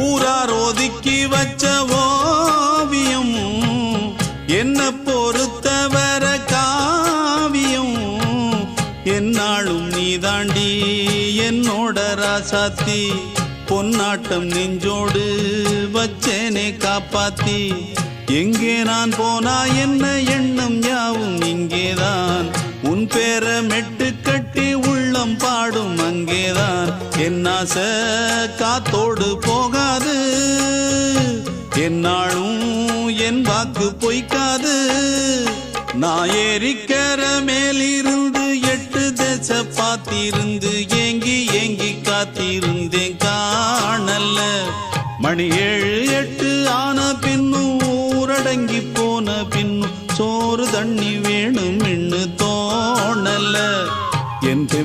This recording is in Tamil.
ஊரார் ஒதுக்கி வச்ச ஓவியம் என்ன பொறுத்தவர காவியம் என்னாலும் நீதாண்டி என்னோட ராசாத்தி பொன்னாட்டம் நெஞ்சோடு வச்சேனே காப்பாத்தி எங்கே நான் போனா என்ன எண்ணம் யாவும் இங்கேதான் உன் பேர மெட்டு கட்டி உள்ளம் பாடும் அங்கேதான் என் ஆசை காத்தோடு போகாது என்னாலும் என் வாக்கு பொய்க்காது நான் ஏறிக்கர மேலிருந்து 8 தேச பார்த்திருந்து ஏங்கி ஏங்கி காத்திருந்தேன் காணல்ல மணி 7 8 ஆன பின்னும் ஊரடங்கி போன பின்னும் சோறு தண்ணி